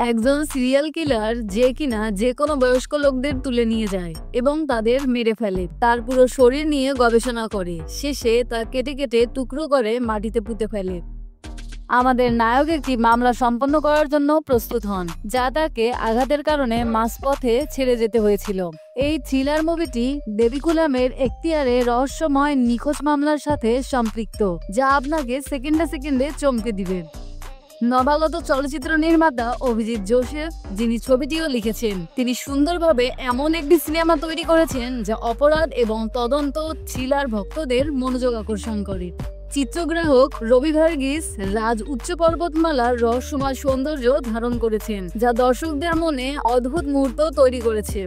একজন serial killer যে কিনা যে কোনো বয়স্ক লোকদের তুলে নিয়ে যায় এবং তাদের মেরে ফেলে, তার পুরো শরীর নিয়ে গবেষণা করে, শেষে তা কেটে কেটে টুকরো করে মাটিতে পুঁতে ফেলে। আমাদের নায়ক একটি মামলা সম্পন্ন করার জন্য প্রস্তুত হন, যা তাকে আঘাতের কারণে মাঝপথে ছেড়ে যেতে হয়েছিল। এই থ্রিলার মুভিটি দেবিকুলামের এখতিয়ারে রহস্যময় নিখোঁজ মামলার সাথে সম্পৃক্ত, যা আপনাকে সেকেন্ডে সেকেন্ডে চমকে দিবে। নবাগত চলচ্চিত্র নির্মাতা অভিজিৎ জোসেফ, যিনি ছবিটিও লিখেছেন, তিনি সুন্দরভাবে এমন একটি সিনেমা তৈরি করেছেন যা অপরাধ এবং তদন্ত থ্রিলার ভক্তদের মনোযোগ আকর্ষণ করে। চিত্রগ্রাহক রবি ভার্গিস রাজ উচ্চ পর্বতমালার রহস্যময় সৌন্দর্য ধারণ করেছেন, যা দর্শকদের মনে অদ্ভুত মুহূর্ত তৈরি করেছে।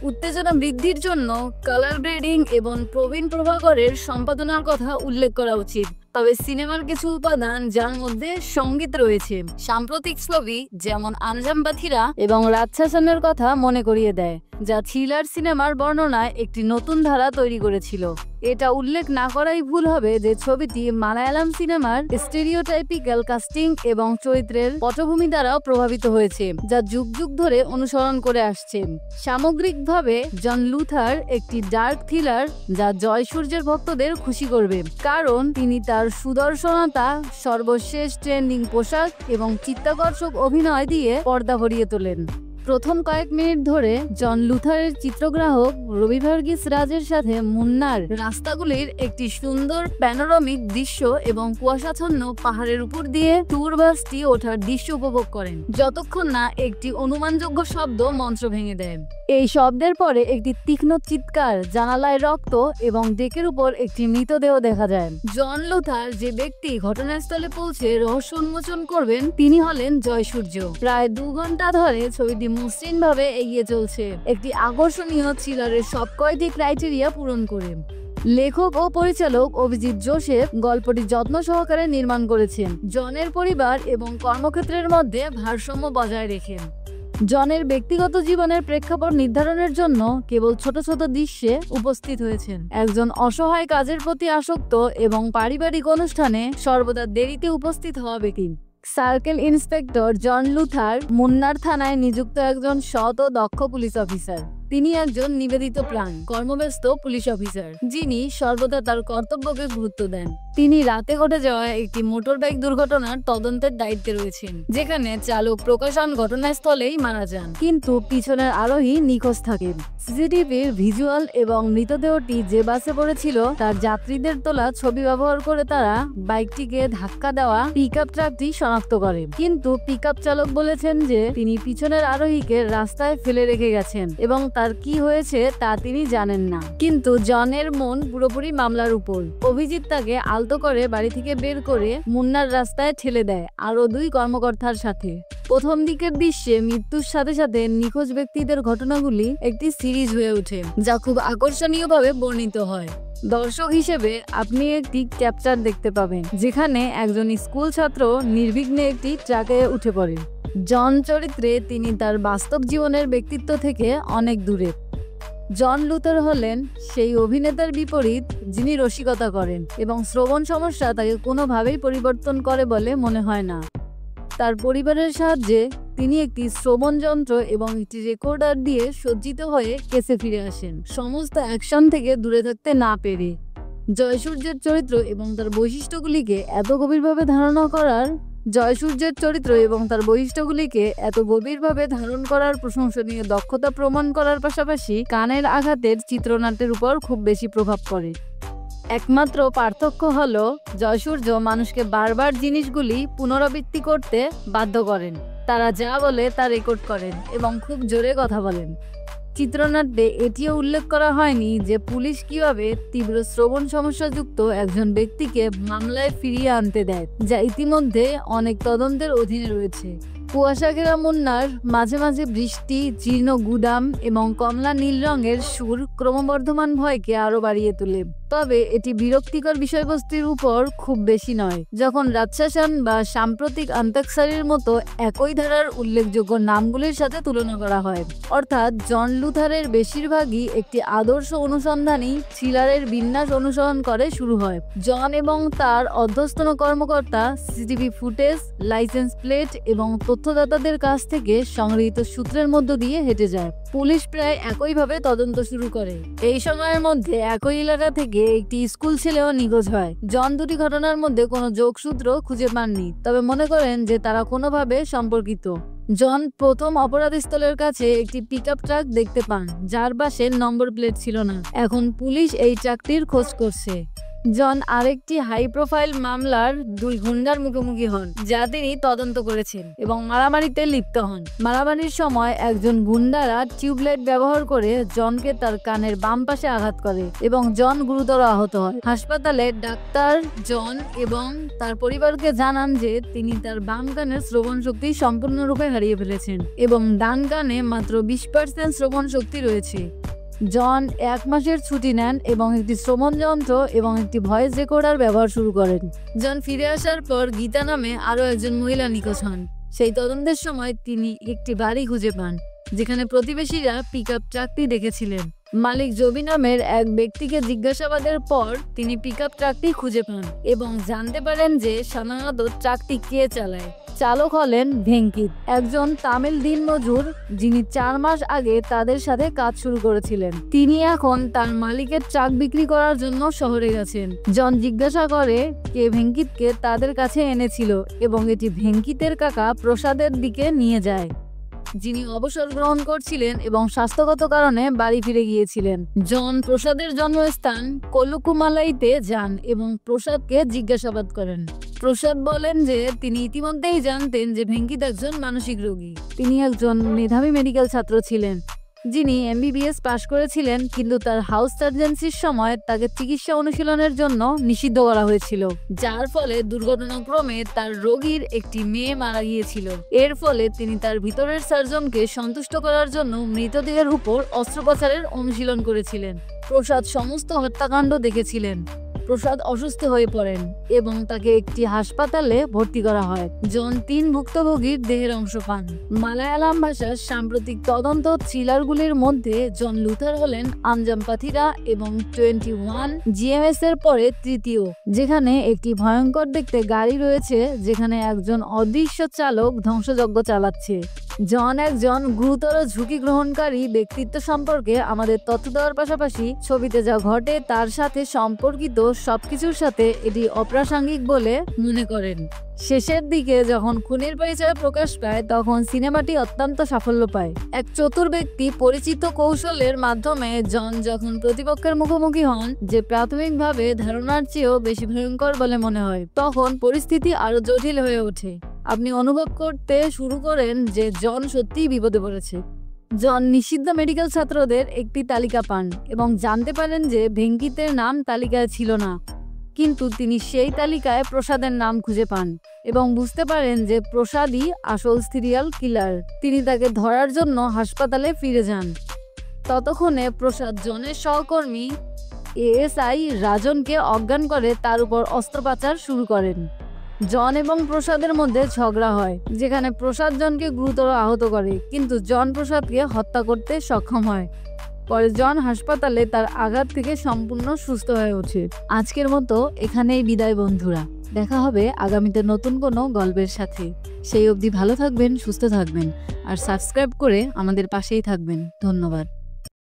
উত্তেজনা বৃদ্ধির জন্য কালার গ্রেডিং এবং প্রবীণ প্রভাকরের সম্পাদনার কথা উল্লেখ করা উচিত। তবে সিনেমার কিছু উপাদান, যার মধ্যে সঙ্গীত রয়েছে, সাম্প্রতিক ছবি যেমন আনজাম বাথিরা এবং রাজশাসনের কথা মনে করিয়ে দেয়, যা থ্রিলার সিনেমার বর্ণনায় একটি নতুন ধারা তৈরি করেছিল। এটা উল্লেখ না করাই ভুল হবে যে ছবিটি মালায়ালাম সিনেমার স্টেরিওটাইপিক্যাল কাস্টিং এবং চরিত্রের পটভূমি দ্বারাও প্রভাবিত হয়েছে, যা যুগ যুগ ধরে অনুসরণ করে আসছে। সামগ্রিকভাবে জন লুথার একটি ডার্ক থ্রিলার যা জয়সূর্যের ভক্তদের খুশি করবে, কারণ তিনি তার সুদর্শনতা, সর্বশেষ ট্রেন্ডিং পোশাক এবং চিত্তাকর্ষক অভিনয় দিয়ে পর্দা ভরিয়ে তোলেন। প্রথম কয়েক মিনিট ধরে জন লুথারের চিত্রগ্রাহক রবি ভার্গিস রাজের সাথে মুন্নার রাস্তাগুলির একটি সুন্দর প্যানোরামিক দৃশ্য এবং কুয়াশাচ্ছন্ন পাহাড়ের উপর দিয়ে ট্যুর বাসটি ওঠার দৃশ্য উপভোগ করেন, যতক্ষণ না একটি অনুমানযোগ্য শব্দ মঞ্চ ভেঙে দেয়। এই শব্দের পরে একটি তীক্ষ্ণ চিৎকার, জানালায় রক্ত এবং ডেকের উপর একটি মৃতদেহ দেখা যায়। জন লুথার যে ব্যক্তি ঘটনাস্থলে পৌঁছে রহস্য উন্মোচন করবেন, তিনি হলেন জয়সূর্য। প্রায় 2 ঘন্টা ধরে ছবিটি মসৃণভাবে এগিয়ে চলছে, একটি আকর্ষণীয় থ্রিলারের সব কয়টি ক্রাইটেরিয়া পূরণ করে। লেখক ও পরিচালক অভিজিৎ জোসেফ গল্পটি যত্ন সহকারে নির্মাণ করেছেন, জনের পরিবার এবং কর্মক্ষেত্রের মধ্যে ভারসাম্য বজায় রেখেন। জনের ব্যক্তিগত জীবনের প্রেক্ষাপট নির্ধারণের জন্য কেবল ছোট ছোট দৃশ্যে উপস্থিত হয়েছেন। একজন অসহায় কাজের প্রতি আসক্ত এবং পারিবারিক অনুষ্ঠানে সর্বদা দেরিতে উপস্থিত হওয়া ব্যক্তি। সার্কেল ইন্সপেক্টর জন লুথার মুন্নার থানায় নিযুক্ত একজন সৎ ও দক্ষ পুলিশ অফিসার। তিনি একজন নিবেদিত প্রাণ, কর্মব্যস্ত পুলিশ অফিসার, যিনি সর্বদা তার কর্তব্যকে গুরুত্ব দেন। তিনি রাতে ঘটে যাওয়া একটি মোটরবাইক দুর্ঘটনার তদন্তের দায়িত্বে রয়েছেন, যেখানে চালক প্রকাশন ঘটনাস্থলেই মারা যান, কিন্তু পিছনের আরোহী নিখোঁজ থাকেন। সিসিটিভির ভিজুয়াল এবং মৃতদেহটি যে বাসে পড়েছিল তার যাত্রীদের তোলা ছবি ব্যবহার করে তারা বাইকটিকে ধাক্কা দেওয়া পিকআপ ট্রাকটি শনাক্ত করে, কিন্তু পিকআপ চালক বলেছেন যে তিনি পিছনের আরোহীকে রাস্তায় ফেলে রেখে গেছেন এবং তার কি হয়েছে তা তিনি জানেন না। কিন্তু জনের মন পুরোপুরি মামলার উপর। অভিজিৎ তাকে আলতো করে বাড়ি থেকে বের করে মুন্নার রাস্তায় ঠেলে দেয় আরো 2 কর্মকর্তার সাথে। প্রথম দিকের দৃশ্যে মৃত্যুর সাথে সাথে নিখোঁজ ব্যক্তিদের ঘটনাগুলি একটি সিরিজ হয়ে ওঠে, যা খুব আকর্ষণীয়ভাবে বর্ণিত হয়। দর্শক হিসেবে আপনি একটি ক্যাপচার দেখতে পাবেন, যেখানে একজন স্কুল ছাত্র নির্বিঘ্নে একটি ট্রাকে উঠে পড়ে। জন চরিত্রে তিনি তার বাস্তব জীবনের ব্যক্তিত্ব থেকে অনেক দূরে। জন লুথার হলেন সেই অভিনেতার বিপরীত যিনি রসিকতা করেন এবং শ্রবণ সমস্যা তাকে কোনোভাবেই পরিবর্তন করে বলে মনে হয় না। তার পরিবারের সাহায্যে তিনি একটি শ্রবণ যন্ত্র এবং একটি রেকর্ডার দিয়ে সজ্জিত হয়ে কেসে ফিরে আসেন, সমস্ত অ্যাকশন থেকে দূরে থাকতে না পেরে। জয়সূর্যের চরিত্র এবং তার বৈশিষ্ট্যগুলিকে এত গভীরভাবে ধারণ করার প্রশংসনীয় দক্ষতা প্রমাণ করার পাশাপাশি কানের আঘাতের চিত্রনাট্যের উপর খুব বেশি প্রভাব পড়ে। একমাত্র পার্থক্য হলো জয়সূর্য মানুষকে বারবার জিনিসগুলি পুনরাবৃত্তি করতে বাধ্য করেন, তারা যা বলে তা রেকর্ড করেন এবং খুব জোরে কথা বলেন। চিত্রনাট্যে এটিও উল্লেখ করা হয়নি যে পুলিশ কিভাবে তীব্র শ্রবণ সমস্যাযুক্ত একজন ব্যক্তিকে মামলায় ফিরিয়ে আনতে দেয়, যা ইতিমধ্যে অনেক তদন্তের অধীনে রয়েছে। কুয়াশা ঘেরা মুন্নার মাঝে মাঝে বৃষ্টি, জীর্ণ গুদাম এবং কমলা নীল রঙের সুর ক্রমবর্ধমান ভয়কে আরো বাড়িয়ে তোলে। তবে এটি বিরক্তিকর বিষয়বস্তুর উপর খুব বেশি নয়। যখন রাজশাসন বা সাম্প্রতিক আন্তাক্ষরীর মতো একই ধারার উল্লেখযোগ্য নামগুলির সাথে তুলনা করা হয়, অর্থাৎ জন লুথারের বেশিরভাগই একটি আদর্শ অনুসন্ধানী থ্রিলারের বিন্যাস অনুসরণ করে শুরু হয়। জন এবং তার অধ্যস্তন কর্মকর্তা সিসিটিভি ফুটেজ, লাইসেন্স প্লেট এবং তথ্যদাতাদের কাছ থেকে সংগৃহীত সূত্রের মধ্য দিয়ে হেঁটে যায়। পুলিশ প্রায় একইভাবে তদন্ত শুরু করে। এই সময়ের মধ্যে একই এলাকা থেকে একটি স্কুল ছেলেও নিখোঁজ হয়। জন দুটি ঘটনার মধ্যে কোনো যোগসূত্র খুঁজে পাননি, তবে মনে করেন যে তারা কোনোভাবে সম্পর্কিত। জন প্রথম অপরাধস্থলের কাছে একটি পিকআপ ট্রাক দেখতে পান, যার পাশে নম্বর প্লেট ছিল না। এখন পুলিশ এই ট্রাকটির খোঁজ করছে। জন আরেকটি হাই প্রোফাইল মামলার দুই গুন্ডার মুখোমুখি হন, যা তিনি তদন্ত করেছেন, এবং মারামারিতে লিপ্ত হন। মারামারির সময় একজন গুন্ডারা টিউবলাইট ব্যবহার করে জনকে তার কানের বাম পাশে আঘাত করে এবং জন গুরুতর আহত হয়। হাসপাতালে ডাক্তার জন এবং তার পরিবারকে জানান যে তিনি তার বাম কানের শ্রবণ শক্তি সম্পূর্ণরূপে হারিয়ে ফেলেছেন এবং ডান কানে মাত্র 20% শ্রবণ শক্তি রয়েছে। জন 1 মাসের ছুটি নেন এবং একটি শ্রবণ যন্ত্র এবং একটি ভয়েস রেকর্ডার ব্যবহার শুরু করেন। জন ফিরে আসার পর গীতা নামে আরও একজন মহিলা নিখোঁজ হন। সেই তদন্তের সময় তিনি একটি বাড়ি খুঁজে পান, যেখানে প্রতিবেশীরা পিকআপ ট্রাকটি দেখেছিলেন। মালিক জবি নামের এক ব্যক্তিকে জিজ্ঞাসাবাদের পর তিনি পিকআপ ট্রাকটি খুঁজে পান এবং জানতে পারেন যে সাধারণত ট্রাকটি কে চালায়। চালক হলেন ভেঙ্কিত, একজন তামিল দিনমজুর যিনি 4 মাস আগে তাদের সাথে কাজ শুরু করেছিলেন। তিনি এখন তার মালিকের ট্রাক বিক্রি করার জন্য শহরে গেছেন। জন জিজ্ঞাসা করে কে ভেঙ্কিতকে তাদের কাছে এনেছিল এবং এটি ভেঙ্কিতের কাকা প্রসাদের দিকে নিয়ে যায়, যিনি অবসর গ্রহণ করছিলেন এবং স্বাস্থ্যগত কারণে বাড়ি ফিরে গিয়েছিলেন। জন প্রসাদের জন্মস্থান কলুকুমালাইতে যান এবং প্রসাদকে জিজ্ঞাসাবাদ করেন। প্রসাদ বলেন যে তিনি ইতিমধ্যেই জানতেন যে ভেঙ্কিত একজন মানসিক রোগী। তিনি একজন মেধাবী মেডিকেল ছাত্র ছিলেন, যিনি MBBS পাশ করেছিলেন, কিন্তু তার হাউস সার্জেন্সির সময় তাকে চিকিৎসা অনুশীলনের জন্য নিষিদ্ধ করা হয়েছিল, যার ফলে দুর্ঘটনাক্রমে তার রোগীর একটি মেয়ে মারা গিয়েছিল। এর ফলে তিনি তার ভিতরের সার্জনকে সন্তুষ্ট করার জন্য মৃতদেহের উপর অস্ত্রোপচারের অনুশীলন করেছিলেন। প্রসাদ সমস্ত হত্যাকাণ্ড দেখেছিলেন। প্রসাদ অসুস্থ হয়ে পড়েন এবং তাকে একটি হাসপাতালে ভর্তি করা হয়। জন 3 ভুক্তভোগীর দেহের অংশ পান। মালায়ালাম ভাষার সাম্প্রতিক তদন্ত থ্রিলারগুলির মধ্যে জন লুথার হলেন আঞ্জাম পাথিরা এবং 21 GMS এর পরে তৃতীয়, যেখানে একটি ভয়ঙ্কর দেখতে গাড়ি রয়েছে যেখানে একজন অদৃশ্য চালক ধ্বংসযজ্ঞ চালাচ্ছে। জন একজন গুরুতর ঝুঁকি গ্রহণকারী ব্যক্তিত্ব সম্পর্কে আমাদের তথ্য দেওয়ার পাশাপাশি ছবিতে যা ঘটে তার সাথে সম্পর্কিত সবকিছুর সাথে এটি অপ্রাসঙ্গিক বলে মনে করেন। শেষের দিকে যখন খুনের পরিচয় প্রকাশ পায় তখন সিনেমাটি অত্যন্ত সাফল্য পায়। এক চতুর ব্যক্তি পরিচিত কৌশলের মাধ্যমে জন যখন প্রতিপক্ষের মুখোমুখি হন, যে প্রাথমিকভাবে ধারণার চেয়েও বেশি ভয়ঙ্কর বলে মনে হয়, তখন পরিস্থিতি আরো জটিল হয়ে ওঠে। আপনি অনুভব করতে শুরু করেন যে জন সত্যিই বিপদে পড়েছে। জন নিষিদ্ধ মেডিকেল ছাত্রদের একটি তালিকা পান এবং জানতে পারেন যে ভেঙ্কিতের নাম তালিকায় ছিল না, কিন্তু তিনি সেই তালিকায় প্রসাদের নাম খুঁজে পান এবং বুঝতে পারেন যে প্রসাদই আসল সিরিয়াল কিলার। তিনি তাকে ধরার জন্য হাসপাতালে ফিরে যান। ততক্ষণে প্রসাদ জনের সহকর্মী ASI রাজনকে অজ্ঞান করে তার উপর অস্ত্রোপচার শুরু করেন। জন এবং প্রসাদের মধ্যে ঝগড়া হয়, যেখানে প্রসাদ জনকে গুরুতর আহত করে, কিন্তু জন প্রসাদকে হত্যা করতে সক্ষম হয়। পরে জন হাসপাতালে তার আঘাত থেকে সম্পূর্ণ সুস্থ হয়ে ওঠে। আজকের মতো এখানেই বিদায় বন্ধুরা, দেখা হবে আগামীতে নতুন কোনো গল্পের সাথে। সেই অবধি ভালো থাকবেন, সুস্থ থাকবেন আর সাবস্ক্রাইব করে আমাদের পাশেই থাকবেন। ধন্যবাদ।